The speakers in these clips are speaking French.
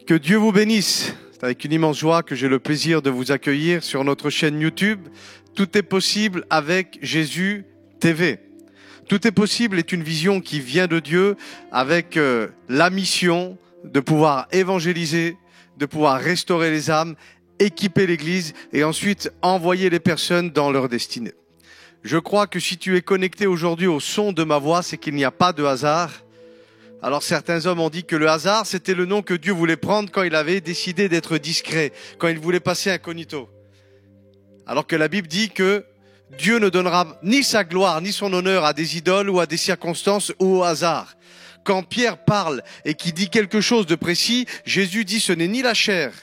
Que Dieu vous bénisse. C'est avec une immense joie que j'ai le plaisir de vous accueillir sur notre chaîne YouTube. Tout est possible avec Jésus TV. Tout est possible est une vision qui vient de Dieu avec la mission de pouvoir évangéliser, de pouvoir restaurer les âmes, équiper l'Église et ensuite envoyer les personnes dans leur destinée. Je crois que si tu es connecté aujourd'hui au son de ma voix, c'est qu'il n'y a pas de hasard. Alors certains hommes ont dit que le hasard, c'était le nom que Dieu voulait prendre quand il avait décidé d'être discret, quand il voulait passer incognito. Alors que la Bible dit que Dieu ne donnera ni sa gloire ni son honneur à des idoles ou à des circonstances ou au hasard. Quand Pierre parle et qu'il dit quelque chose de précis, Jésus dit ce n'est ni la chair,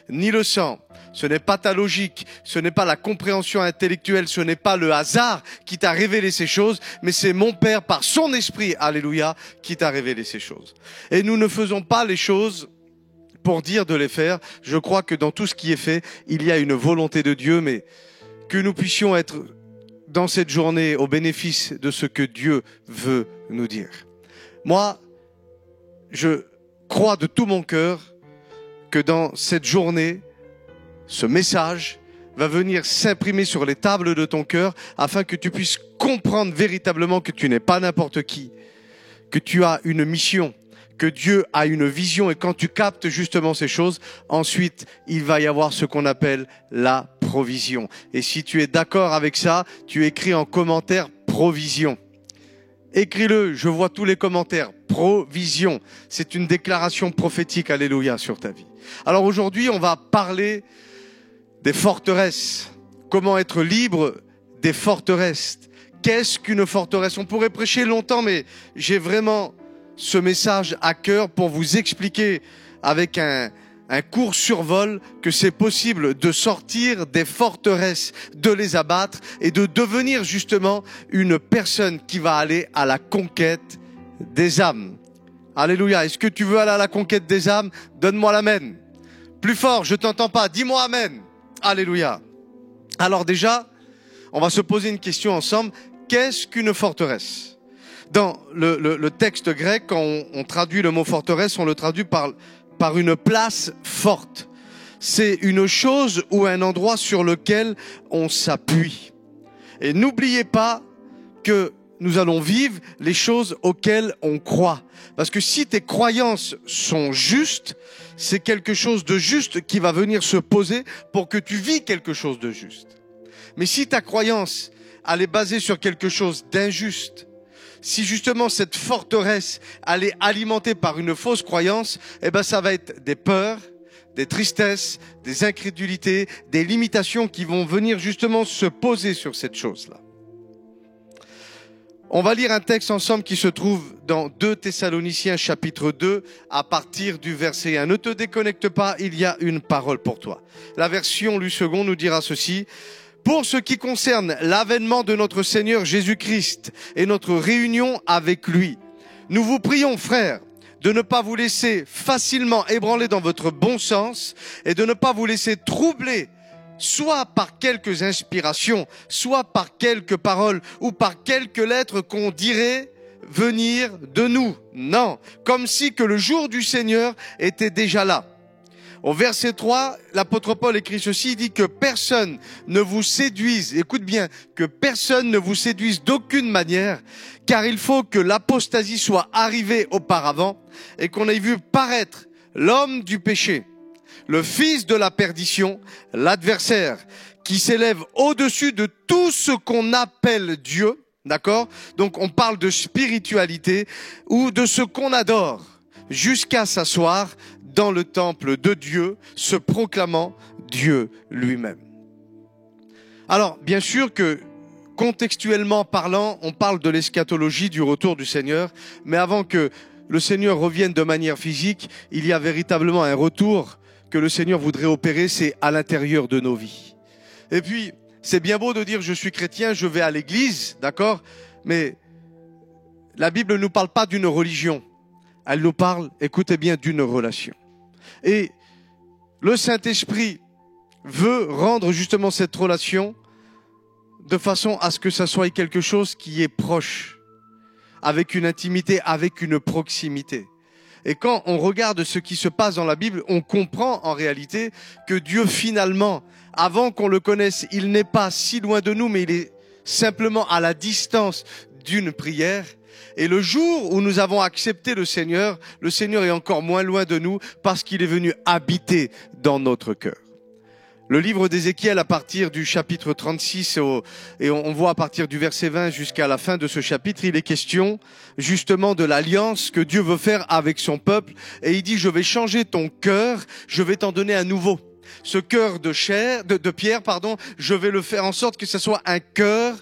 ni le sang, ce n'est pas ta logique, ce n'est pas la compréhension intellectuelle, ce n'est pas le hasard qui t'a révélé ces choses, mais c'est mon Père par son esprit, alléluia, qui t'a révélé ces choses. Et nous ne faisons pas les choses pour dire de les faire. Je crois que dans tout ce qui est fait, il y a une volonté de Dieu, mais que nous puissions être dans cette journée au bénéfice de ce que Dieu veut nous dire. Moi, je crois de tout mon cœur que dans cette journée, ce message va venir s'imprimer sur les tables de ton cœur afin que tu puisses comprendre véritablement que tu n'es pas n'importe qui, que tu as une mission, que Dieu a une vision et quand tu captes justement ces choses, ensuite il va y avoir ce qu'on appelle la provision. Et si tu es d'accord avec ça, tu écris en commentaire provision. Écris-le, je vois tous les commentaires. Provision. C'est une déclaration prophétique, alléluia, sur ta vie. Alors aujourd'hui, on va parler des forteresses. Comment être libre des forteresses. Qu'est-ce qu'une forteresse? On pourrait prêcher longtemps, mais j'ai vraiment ce message à cœur pour vous expliquer avec un court survol que c'est possible de sortir des forteresses, de les abattre et de devenir justement une personne qui va aller à la conquête des âmes. Alléluia. Est-ce que tu veux aller à la conquête des âmes? Donne-moi l'amen. Plus fort, je t'entends pas. Dis-moi amen. Alléluia. Alors déjà, on va se poser une question ensemble. Qu'est-ce qu'une forteresse? Dans le texte grec, quand on traduit le mot forteresse, on le traduit par une place forte. C'est une chose ou un endroit sur lequel on s'appuie. Et n'oubliez pas que nous allons vivre les choses auxquelles on croit. Parce que si tes croyances sont justes, c'est quelque chose de juste qui va venir se poser pour que tu vis quelque chose de juste. Mais si ta croyance, elle est basée sur quelque chose d'injuste, si justement cette forteresse, elle est alimentée par une fausse croyance, eh ben ça va être des peurs, des tristesses, des incrédulités, des limitations qui vont venir justement se poser sur cette chose-là. On va lire un texte ensemble qui se trouve dans 2 Thessaloniciens chapitre 2 à partir du verset 1. Ne te déconnecte pas, il y a une parole pour toi. La version Lu Second nous dira ceci. Pour ce qui concerne l'avènement de notre Seigneur Jésus-Christ et notre réunion avec lui, nous vous prions, frères, de ne pas vous laisser facilement ébranler dans votre bon sens et de ne pas vous laisser troubler soit par quelques inspirations, soit par quelques paroles ou par quelques lettres qu'on dirait venir de nous. Non, comme si que le jour du Seigneur était déjà là. Au verset 3, l'apôtre Paul écrit ceci, il dit que personne ne vous séduise, écoute bien, que personne ne vous séduise d'aucune manière, car il faut que l'apostasie soit arrivée auparavant et qu'on ait vu paraître l'homme du péché, le fils de la perdition, l'adversaire, qui s'élève au-dessus de tout ce qu'on appelle Dieu, d'accord? Donc on parle de spiritualité ou de ce qu'on adore, jusqu'à s'asseoir dans le temple de Dieu, se proclamant Dieu lui-même. Alors, bien sûr que, contextuellement parlant, on parle de l'eschatologie, du retour du Seigneur, mais avant que le Seigneur revienne de manière physique, il y a véritablement un retour que le Seigneur voudrait opérer, c'est à l'intérieur de nos vies. Et puis, c'est bien beau de dire je suis chrétien, je vais à l'église, d'accord? Mais la Bible ne nous parle pas d'une religion. Elle nous parle, écoutez bien, d'une relation. Et le Saint-Esprit veut rendre justement cette relation de façon à ce que ça soit quelque chose qui est proche, avec une intimité, avec une proximité. Et quand on regarde ce qui se passe dans la Bible, on comprend en réalité que Dieu finalement, avant qu'on le connaisse, il n'est pas si loin de nous, mais il est simplement à la distance d'une prière. Et le jour où nous avons accepté le Seigneur est encore moins loin de nous parce qu'il est venu habiter dans notre cœur. Le livre d'Ézéchiel, à partir du chapitre 36, et on voit à partir du verset 20 jusqu'à la fin de ce chapitre, il est question justement de l'alliance que Dieu veut faire avec son peuple. Et il dit, je vais changer ton cœur, je vais t'en donner un nouveau. Ce cœur de pierre, je vais le faire en sorte que ce soit un cœur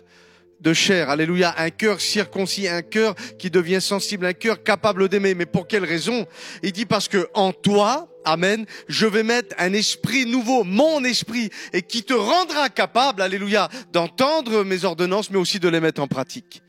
de chair, alléluia, un cœur circoncis, un cœur qui devient sensible, un cœur capable d'aimer. Mais pour quelle raison? Il dit parce que en toi, amen, je vais mettre un esprit nouveau, mon esprit, et qui te rendra capable, alléluia, d'entendre mes ordonnances, mais aussi de les mettre en pratique.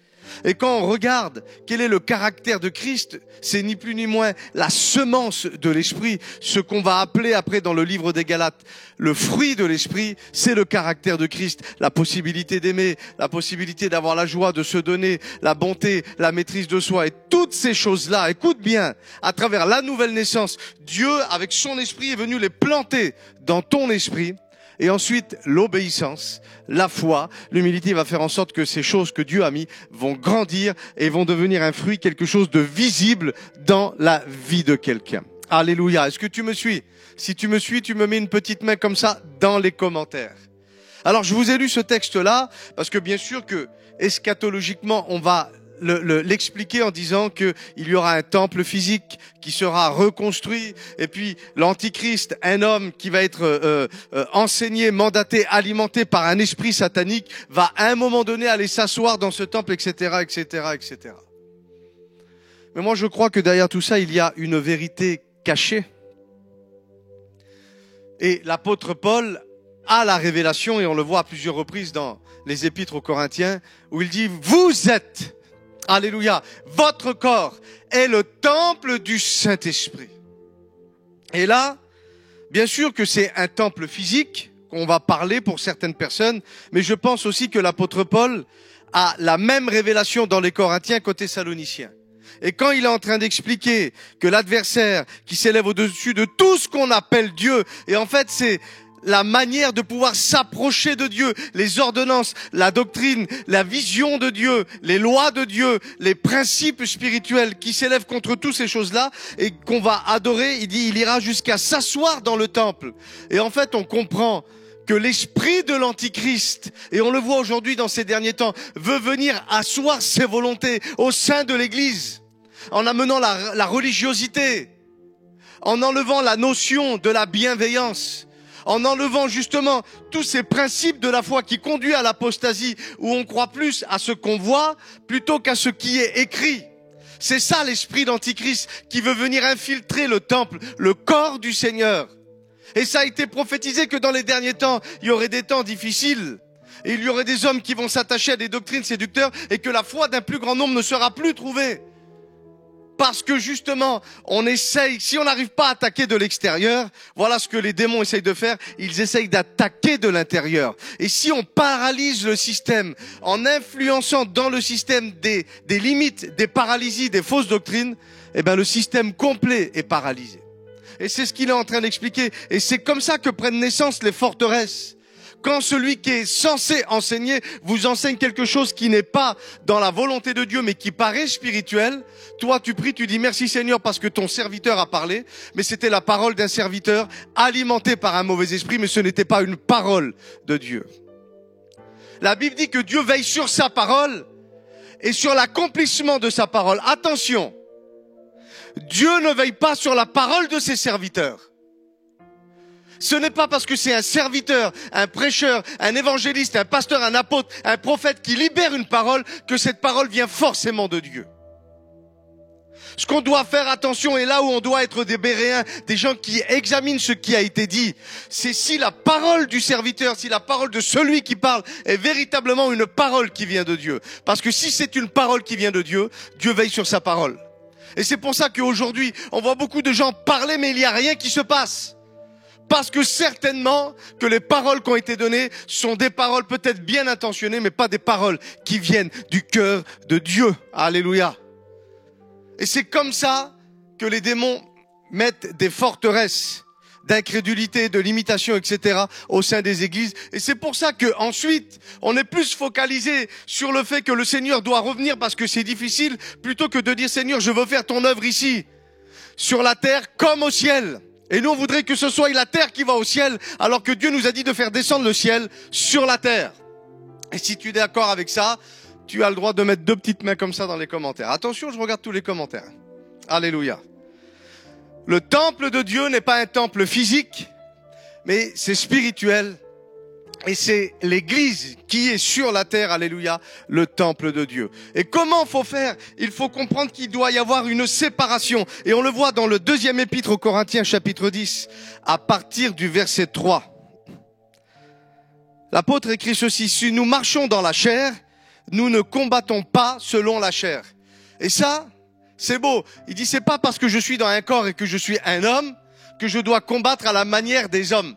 Et quand on regarde quel est le caractère de Christ, c'est ni plus ni moins la semence de l'esprit, ce qu'on va appeler après dans le livre des Galates, le fruit de l'esprit, c'est le caractère de Christ, la possibilité d'aimer, la possibilité d'avoir la joie de se donner, la bonté, la maîtrise de soi, et toutes ces choses-là, écoute bien, à travers la nouvelle naissance, Dieu avec son esprit est venu les planter dans ton esprit. Et ensuite, l'obéissance, la foi, l'humilité va faire en sorte que ces choses que Dieu a mis vont grandir et vont devenir un fruit, quelque chose de visible dans la vie de quelqu'un. Alléluia. Est-ce que tu me suis? Si tu me suis, tu me mets une petite main comme ça dans les commentaires. Alors, je vous ai lu ce texte-là parce que bien sûr que eschatologiquement, on va l'expliquer en disant que il y aura un temple physique qui sera reconstruit, et puis l'antichrist, un homme qui va être enseigné, mandaté, alimenté par un esprit satanique, va à un moment donné aller s'asseoir dans ce temple, etc., etc., etc. Mais moi je crois que derrière tout ça, il y a une vérité cachée. Et l'apôtre Paul a la révélation, et on le voit à plusieurs reprises dans les épîtres aux Corinthiens, où il dit, vous êtes, alléluia, votre corps est le temple du Saint-Esprit. Et là, bien sûr que c'est un temple physique qu'on va parler pour certaines personnes, mais je pense aussi que l'apôtre Paul a la même révélation dans les Corinthiens qu'aux Thessaloniciens. Et quand il est en train d'expliquer que l'adversaire qui s'élève au-dessus de tout ce qu'on appelle Dieu, et en fait c'est la manière de pouvoir s'approcher de Dieu, les ordonnances, la doctrine, la vision de Dieu, les lois de Dieu, les principes spirituels qui s'élèvent contre toutes ces choses-là et qu'on va adorer, il dit, il ira jusqu'à s'asseoir dans le temple. Et en fait, on comprend que l'esprit de l'Antichrist, et on le voit aujourd'hui dans ces derniers temps, veut venir asseoir ses volontés au sein de l'Église, en amenant la religiosité, en enlevant la notion de la bienveillance, en enlevant justement tous ces principes de la foi qui conduisent à l'apostasie, où on croit plus à ce qu'on voit plutôt qu'à ce qui est écrit. C'est ça l'esprit d'Antichrist qui veut venir infiltrer le temple, le corps du Seigneur. Et ça a été prophétisé que dans les derniers temps, il y aurait des temps difficiles. Et il y aurait des hommes qui vont s'attacher à des doctrines séducteurs et que la foi d'un plus grand nombre ne sera plus trouvée. Parce que justement, on essaye, si on n'arrive pas à attaquer de l'extérieur, voilà ce que les démons essayent de faire, ils essayent d'attaquer de l'intérieur. Et si on paralyse le système en influençant dans le système des limites, des paralysies, des fausses doctrines, eh ben le système complet est paralysé. Et c'est ce qu'il est en train d'expliquer. Et c'est comme ça que prennent naissance les forteresses. Quand celui qui est censé enseigner vous enseigne quelque chose qui n'est pas dans la volonté de Dieu, mais qui paraît spirituel, toi tu pries, tu dis merci Seigneur parce que ton serviteur a parlé, mais c'était la parole d'un serviteur alimenté par un mauvais esprit, mais ce n'était pas une parole de Dieu. La Bible dit que Dieu veille sur sa parole et sur l'accomplissement de sa parole. Attention, Dieu ne veille pas sur la parole de ses serviteurs. Ce n'est pas parce que c'est un serviteur, un prêcheur, un évangéliste, un pasteur, un apôtre, un prophète qui libère une parole que cette parole vient forcément de Dieu. Ce qu'on doit faire attention, et là où on doit être des béréens, des gens qui examinent ce qui a été dit, c'est si la parole du serviteur, si la parole de celui qui parle est véritablement une parole qui vient de Dieu. Parce que si c'est une parole qui vient de Dieu, Dieu veille sur sa parole. Et c'est pour ça qu'aujourd'hui, on voit beaucoup de gens parler, mais il n'y a rien qui se passe. Parce que certainement que les paroles qui ont été données sont des paroles peut-être bien intentionnées, mais pas des paroles qui viennent du cœur de Dieu. Alléluia. Et c'est comme ça que les démons mettent des forteresses d'incrédulité, de limitation, etc. au sein des églises. Et c'est pour ça que ensuite, on est plus focalisé sur le fait que le Seigneur doit revenir parce que c'est difficile, plutôt que de dire Seigneur, je veux faire ton œuvre ici, sur la terre comme au ciel. Et nous, on voudrait que ce soit la terre qui va au ciel, alors que Dieu nous a dit de faire descendre le ciel sur la terre. Et si tu es d'accord avec ça, tu as le droit de mettre 2 petites mains comme ça dans les commentaires. Attention, je regarde tous les commentaires. Alléluia. Le temple de Dieu n'est pas un temple physique, mais c'est spirituel. Et c'est l'église qui est sur la terre, alléluia, le temple de Dieu. Et comment faut faire? Il faut comprendre qu'il doit y avoir une séparation. Et on le voit dans le 2e épître aux Corinthiens, chapitre 10, à partir du verset 3. L'apôtre écrit ceci: si nous marchons dans la chair, nous ne combattons pas selon la chair. Et ça, c'est beau. Il dit, c'est pas parce que je suis dans un corps et que je suis un homme que je dois combattre à la manière des hommes.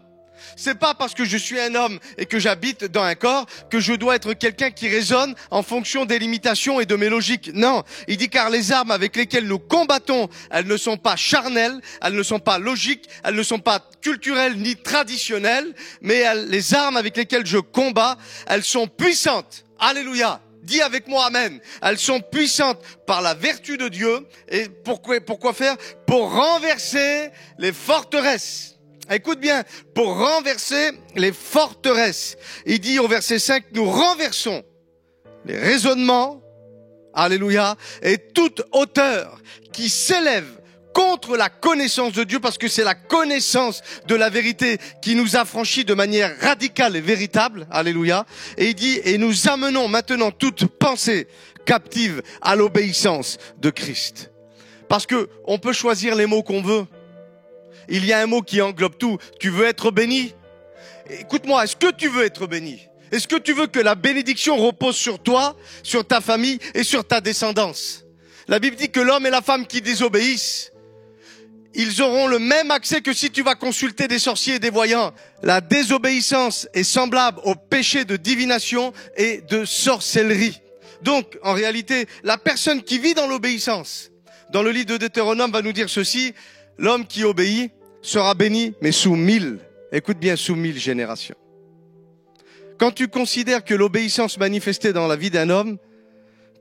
C'est pas parce que je suis un homme et que j'habite dans un corps que je dois être quelqu'un qui raisonne en fonction des limitations et de mes logiques. Non. Il dit, car les armes avec lesquelles nous combattons, elles ne sont pas charnelles, elles ne sont pas logiques, elles ne sont pas culturelles ni traditionnelles, mais les armes avec lesquelles je combats, elles sont puissantes. Alléluia. Dis avec moi amen. Elles sont puissantes par la vertu de Dieu. Et pourquoi faire? Pour renverser les forteresses. Écoute bien, pour renverser les forteresses. Il dit au verset 5, nous renversons les raisonnements, alléluia, et toute hauteur qui s'élève contre la connaissance de Dieu, parce que c'est la connaissance de la vérité qui nous affranchit de manière radicale et véritable, alléluia. Et il dit, et nous amenons maintenant toute pensée captive à l'obéissance de Christ. Parce que on peut choisir les mots qu'on veut. Il y a un mot qui englobe tout. Tu veux être béni? Écoute-moi, est-ce que tu veux être béni? Est-ce que tu veux que la bénédiction repose sur toi, sur ta famille et sur ta descendance? La Bible dit que l'homme et la femme qui désobéissent, ils auront le même accès que si tu vas consulter des sorciers et des voyants. La désobéissance est semblable au péché de divination et de sorcellerie. Donc, en réalité, la personne qui vit dans l'obéissance, dans le livre de Deutéronome, va nous dire ceci: l'homme qui obéit sera béni, mais sous 1000. Écoute bien, sous 1000 générations. Quand tu considères que l'obéissance manifestée dans la vie d'un homme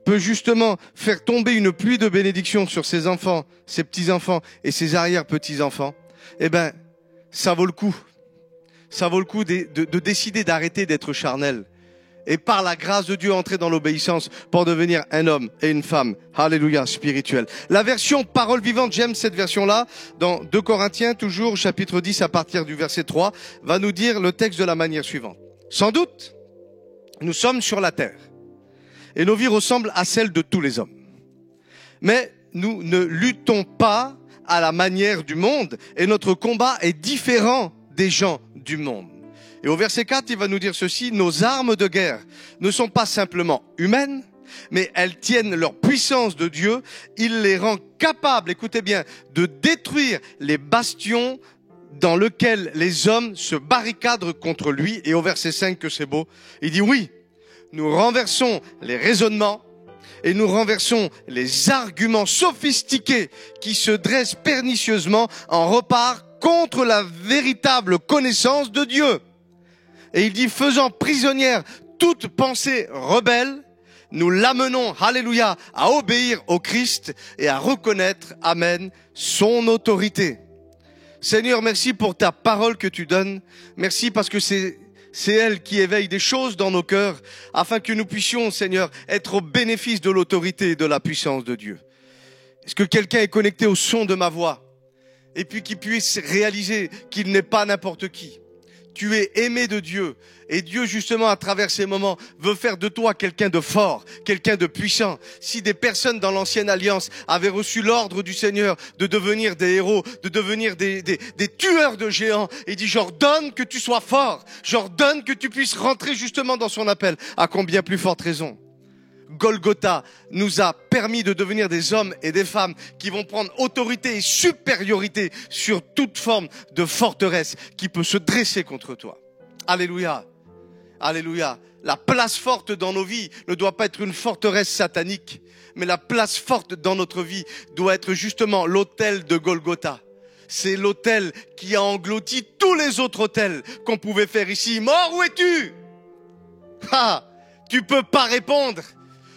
peut justement faire tomber une pluie de bénédictions sur ses enfants, ses petits-enfants et ses arrière-petits-enfants, eh ben, ça vaut le coup. Ça vaut le coup de décider d'arrêter d'être charnel. Et par la grâce de Dieu, entrer dans l'obéissance pour devenir un homme et une femme, alléluia, spirituel. La version parole vivante, j'aime cette version-là, dans 2 Corinthiens, toujours, chapitre 10, à partir du verset 3, va nous dire le texte de la manière suivante. Sans doute, nous sommes sur la terre, et nos vies ressemblent à celles de tous les hommes. Mais nous ne luttons pas à la manière du monde, et notre combat est différent des gens du monde. Et au verset 4, il va nous dire ceci: nos armes de guerre ne sont pas simplement humaines, mais elles tiennent leur puissance de Dieu. Il les rend capables, écoutez bien, de détruire les bastions dans lesquels les hommes se barricadent contre lui. Et au verset 5, que c'est beau, il dit oui, nous renversons les raisonnements et nous renversons les arguments sophistiqués qui se dressent pernicieusement en repart contre la véritable connaissance de Dieu. Et il dit, faisant prisonnière toute pensée rebelle, nous l'amenons, alléluia, à obéir au Christ et à reconnaître, amen, son autorité. Seigneur, merci pour ta parole que tu donnes. Merci parce que c'est elle qui éveille des choses dans nos cœurs, afin que nous puissions, Seigneur, être au bénéfice de l'autorité et de la puissance de Dieu. Est-ce que quelqu'un est connecté au son de ma voix, et puis qu'il puisse réaliser qu'il n'est pas n'importe qui? Tu es aimé de Dieu. Et Dieu, justement, à travers ces moments, veut faire de toi quelqu'un de fort, quelqu'un de puissant. Si des personnes dans l'ancienne alliance avaient reçu l'ordre du Seigneur de devenir des héros, de devenir des tueurs de géants, il dit, j'ordonne que tu sois fort. J'ordonne que tu puisses rentrer justement dans son appel. À combien plus forte raison? Golgotha nous a permis de devenir des hommes et des femmes qui vont prendre autorité et supériorité sur toute forme de forteresse qui peut se dresser contre toi. Alléluia. Alléluia. La place forte dans nos vies ne doit pas être une forteresse satanique, mais la place forte dans notre vie doit être justement l'autel de Golgotha. C'est l'autel qui a englouti tous les autres autels qu'on pouvait faire ici. Mort, où es-tu? Ah, tu peux pas répondre.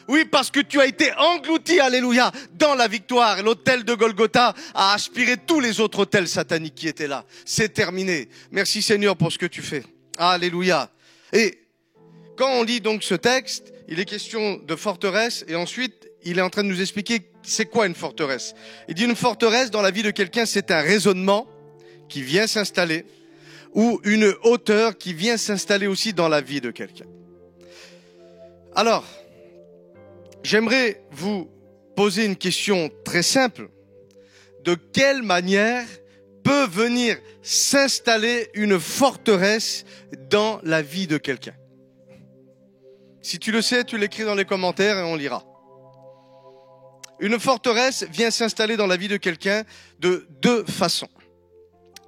Oui, parce que tu as été englouti, alléluia, dans la victoire. L'autel de Golgotha a aspiré tous les autres autels sataniques qui étaient là. C'est terminé. Merci Seigneur pour ce que tu fais. Alléluia. Et quand on lit donc ce texte, il est question de forteresse et ensuite il est en train de nous expliquer c'est quoi une forteresse. Il dit une forteresse dans la vie de quelqu'un, c'est un raisonnement qui vient s'installer ou une hauteur qui vient s'installer aussi dans la vie de quelqu'un. Alors, j'aimerais vous poser une question très simple. De quelle manière peut venir s'installer une forteresse dans la vie de quelqu'un? Si tu le sais, tu l'écris dans les commentaires et on lira. Une forteresse vient s'installer dans la vie de quelqu'un de deux façons.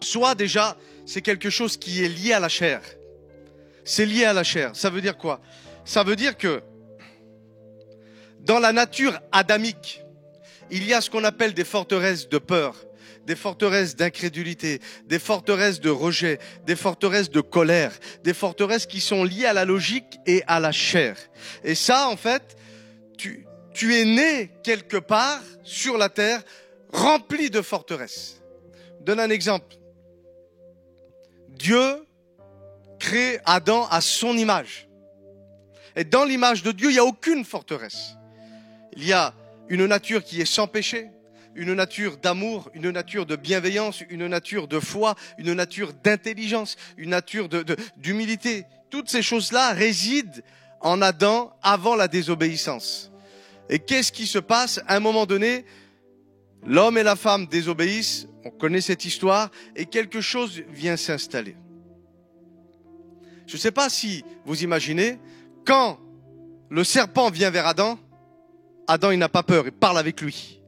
Soit déjà, c'est quelque chose qui est lié à la chair. C'est lié à la chair. Ça veut dire quoi? Ça veut dire que dans la nature adamique, il y a ce qu'on appelle des forteresses de peur, des forteresses d'incrédulité, des forteresses de rejet, des forteresses de colère, des forteresses qui sont liées à la logique et à la chair. Et ça, en fait, tu es né quelque part sur la terre rempli de forteresses. Je donne un exemple. Dieu crée Adam à son image. Et dans l'image de Dieu, il n'y a aucune forteresse. Il y a une nature qui est sans péché, une nature d'amour, une nature de bienveillance, une nature de foi, une nature d'intelligence, une nature d'humilité. Toutes ces choses-là résident en Adam avant la désobéissance. Et qu'est-ce qui se passe? À un moment donné, l'homme et la femme désobéissent, on connaît cette histoire, et quelque chose vient s'installer. Je ne sais pas si vous imaginez, quand le serpent vient vers Adam, Adam il n'a pas peur, il parle avec lui.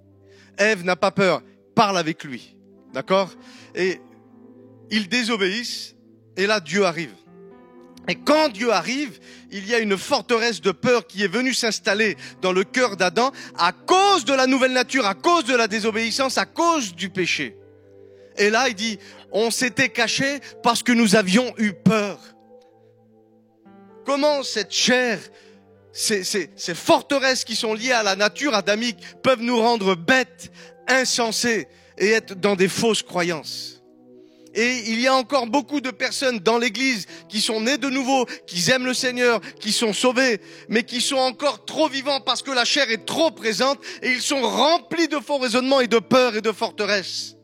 Ève n'a pas peur, parle avec lui. D'accord? Et ils désobéissent, et là Dieu arrive. Et quand Dieu arrive, il y a une forteresse de peur qui est venue s'installer dans le cœur d'Adam à cause de la nouvelle nature, à cause de la désobéissance, à cause du péché. Et là, il dit, on s'était caché parce que nous avions eu peur. Comment cette chair, ces forteresses qui sont liées à la nature adamique peuvent nous rendre bêtes, insensés et être dans des fausses croyances? Et il y a encore beaucoup de personnes dans l'église qui sont nées de nouveau, qui aiment le Seigneur, qui sont sauvés, mais qui sont encore trop vivants parce que la chair est trop présente et ils sont remplis de faux raisonnements et de peur et de forteresses.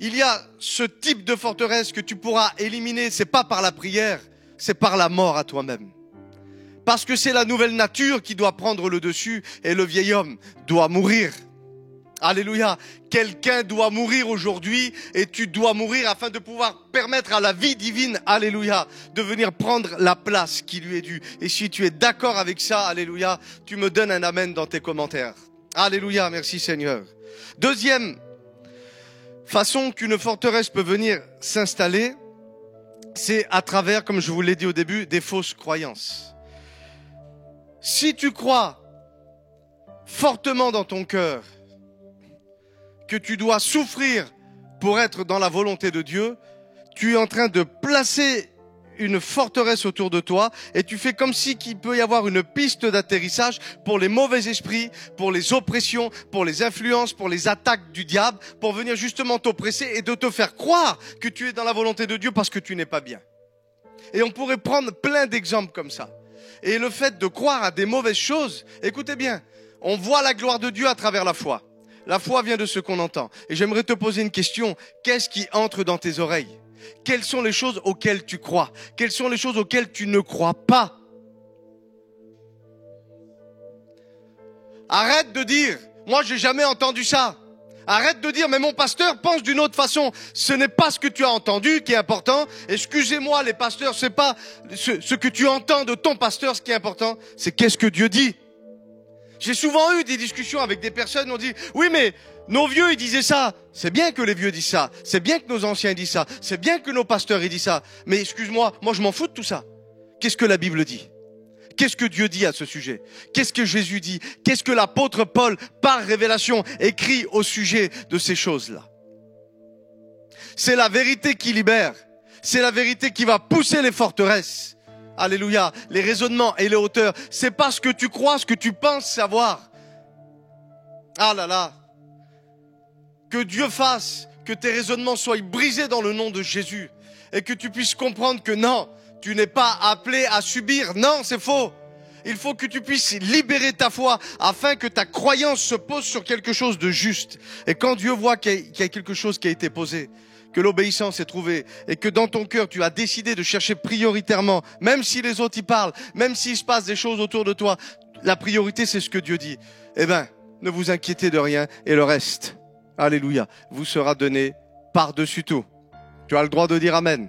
Il y a ce type de forteresse que tu pourras éliminer, c'est pas par la prière, c'est par la mort à toi-même. Parce que c'est la nouvelle nature qui doit prendre le dessus et le vieil homme doit mourir. Alléluia. Quelqu'un doit mourir aujourd'hui et tu dois mourir afin de pouvoir permettre à la vie divine, alléluia, de venir prendre la place qui lui est due. Et si tu es d'accord avec ça, alléluia, tu me donnes un amen dans tes commentaires. Alléluia, merci Seigneur. Deuxième façon qu'une forteresse peut venir s'installer, c'est à travers, comme je vous l'ai dit au début, des fausses croyances. Si tu crois fortement dans ton cœur que tu dois souffrir pour être dans la volonté de Dieu, tu es en train de placer une forteresse autour de toi et tu fais comme si qu'il peut y avoir une piste d'atterrissage pour les mauvais esprits, pour les oppressions, pour les influences, pour les attaques du diable, pour venir justement t'oppresser et de te faire croire que tu es dans la volonté de Dieu parce que tu n'es pas bien. Et on pourrait prendre plein d'exemples comme ça. Et le fait de croire à des mauvaises choses, écoutez bien, on voit la gloire de Dieu à travers la foi. La foi vient de ce qu'on entend. Et j'aimerais te poser une question. Qu'est-ce qui entre dans tes oreilles? Quelles sont les choses auxquelles tu crois? Quelles sont les choses auxquelles tu ne crois pas? Arrête de dire, moi j'ai jamais entendu ça. Arrête de dire, mais mon pasteur pense d'une autre façon. Ce n'est pas ce que tu as entendu qui est important. Excusez-moi les pasteurs, c'est pas ce que tu entends de ton pasteur ce qui est important. C'est qu'est-ce que Dieu dit. J'ai souvent eu des discussions avec des personnes, on dit, oui mais Nos vieux, ils disaient ça. C'est bien que les vieux disent ça. C'est bien que nos anciens disent ça. C'est bien que nos pasteurs, ils disent ça. Mais excuse-moi, moi je m'en fous de tout ça. Qu'est-ce que la Bible dit? Qu'est-ce que Dieu dit à ce sujet? Qu'est-ce que Jésus dit? Qu'est-ce que l'apôtre Paul, par révélation, écrit au sujet de ces choses-là? C'est la vérité qui libère. C'est la vérité qui va pousser les forteresses. Alléluia. Les raisonnements et les hauteurs. C'est pas ce que tu crois, ce que tu penses savoir. Ah là là. Que Dieu fasse que tes raisonnements soient brisés dans le nom de Jésus. Et que tu puisses comprendre que non, tu n'es pas appelé à subir. Non, c'est faux. Il faut que tu puisses libérer ta foi afin que ta croyance se pose sur quelque chose de juste. Et quand Dieu voit qu'il y a quelque chose qui a été posé, que l'obéissance est trouvée et que dans ton cœur tu as décidé de chercher prioritairement, même si les autres y parlent, même s'il se passe des choses autour de toi, la priorité c'est ce que Dieu dit. Eh ben, ne vous inquiétez de rien et le reste, alléluia, vous sera donné par-dessus tout. Tu as le droit de dire amen.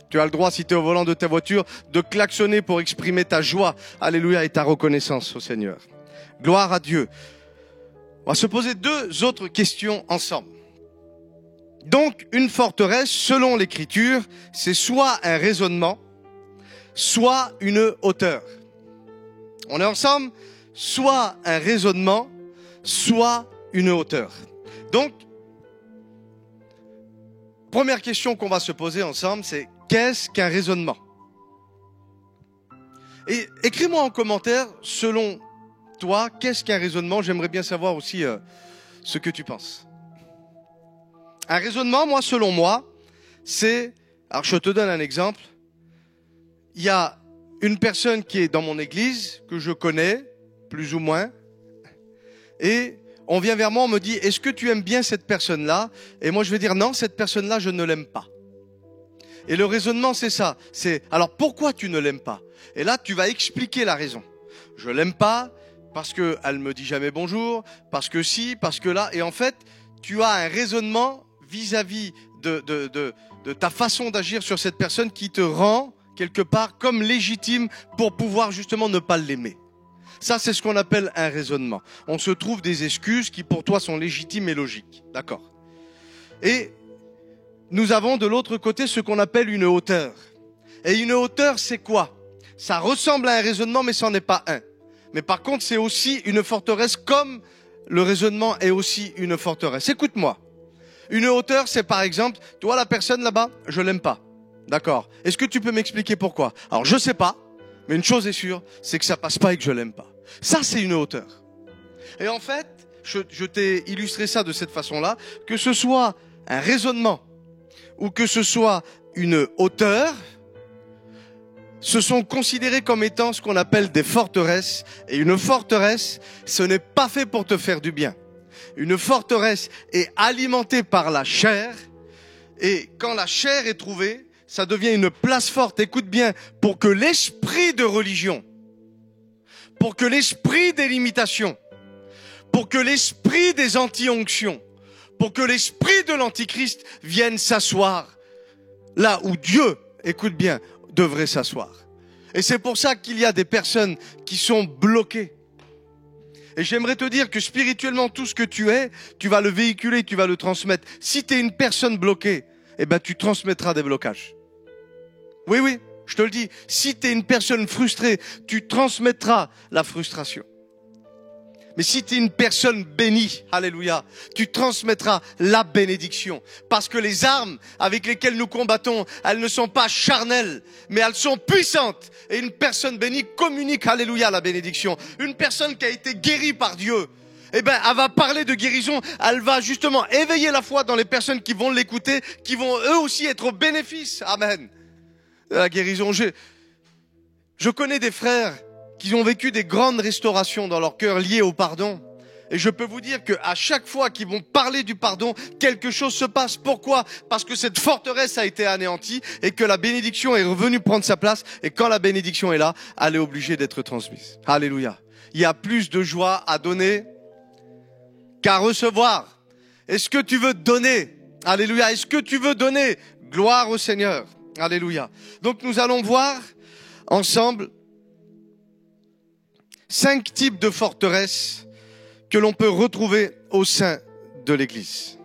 Tu as le droit, si tu es au volant de ta voiture, de klaxonner pour exprimer ta joie, alléluia, et ta reconnaissance au Seigneur. Gloire à Dieu. On va se poser deux autres questions ensemble. Donc, une forteresse, selon l'Écriture, c'est soit un raisonnement, soit une hauteur. On est ensemble? Soit un raisonnement, soit une hauteur. Donc, première question qu'on va se poser ensemble, c'est qu'est-ce qu'un raisonnement? Et écris-moi en commentaire, selon toi, qu'est-ce qu'un raisonnement? J'aimerais bien savoir aussi ce que tu penses. Un raisonnement, moi, selon moi, c'est... Alors, je te donne un exemple. Il y a une personne qui est dans mon église, que je connais, plus ou moins, et on vient vers moi, on me dit, est-ce que tu aimes bien cette personne-là? Et moi, je vais dire, non, cette personne-là, je ne l'aime pas. Et le raisonnement, c'est ça. C'est, alors, pourquoi tu ne l'aimes pas? Et là, tu vas expliquer la raison. Je l'aime pas parce qu'elle me dit jamais bonjour, parce que si, parce que là. Et en fait, tu as un raisonnement vis-à-vis de ta façon d'agir sur cette personne qui te rend, quelque part, comme légitime pour pouvoir justement ne pas l'aimer. Ça, c'est ce qu'on appelle un raisonnement. On se trouve des excuses qui, pour toi, sont légitimes et logiques. D'accord? Et nous avons de l'autre côté ce qu'on appelle une hauteur. Et une hauteur, c'est quoi? Ça ressemble à un raisonnement, mais ça n'en est pas un. Mais par contre, c'est aussi une forteresse, comme le raisonnement est aussi une forteresse. Écoute-moi. Une hauteur, c'est par exemple, tu vois la personne là-bas, je l'aime pas. D'accord. Est-ce que tu peux m'expliquer pourquoi? Alors, je sais pas, mais une chose est sûre, c'est que ça passe pas et que je l'aime pas. Ça, c'est une hauteur. Et en fait, je t'ai illustré ça de cette façon-là, que ce soit un raisonnement ou que ce soit une hauteur, se sont considérés comme étant ce qu'on appelle des forteresses. Et une forteresse, ce n'est pas fait pour te faire du bien. Une forteresse est alimentée par la chair. Et quand la chair est trouvée, ça devient une place forte, écoute bien, pour que l'esprit de religion, pour que l'esprit des limitations, pour que l'esprit des anti-onctions, pour que l'esprit de l'antichrist vienne s'asseoir là où Dieu, écoute bien, devrait s'asseoir. Et c'est pour ça qu'il y a des personnes qui sont bloquées. Et j'aimerais te dire que spirituellement, tout ce que tu es, tu vas le véhiculer, tu vas le transmettre. Si tu es une personne bloquée, eh ben, tu transmettras des blocages. Oui, oui, je te le dis. Si tu es une personne frustrée, tu transmettras la frustration. Mais si tu es une personne bénie, alléluia, tu transmettras la bénédiction. Parce que les armes avec lesquelles nous combattons, elles ne sont pas charnelles, mais elles sont puissantes. Et une personne bénie communique, alléluia, la bénédiction. Une personne qui a été guérie par Dieu, eh ben, elle va parler de guérison, elle va justement éveiller la foi dans les personnes qui vont l'écouter, qui vont eux aussi être au bénéfice, amen, de la guérison. Je connais des frères qui ont vécu des grandes restaurations dans leur cœur liées au pardon. Et je peux vous dire qu'à chaque fois qu'ils vont parler du pardon, quelque chose se passe. Pourquoi? Parce que cette forteresse a été anéantie et que la bénédiction est revenue prendre sa place. Et quand la bénédiction est là, elle est obligée d'être transmise. Alléluia. Il y a plus de joie à donner qu'à recevoir. Est-ce que tu veux donner? Alléluia. Est-ce que tu veux donner? Gloire au Seigneur. Alléluia. Donc nous allons voir ensemble 5 types de forteresses que l'on peut retrouver au sein de l'Église.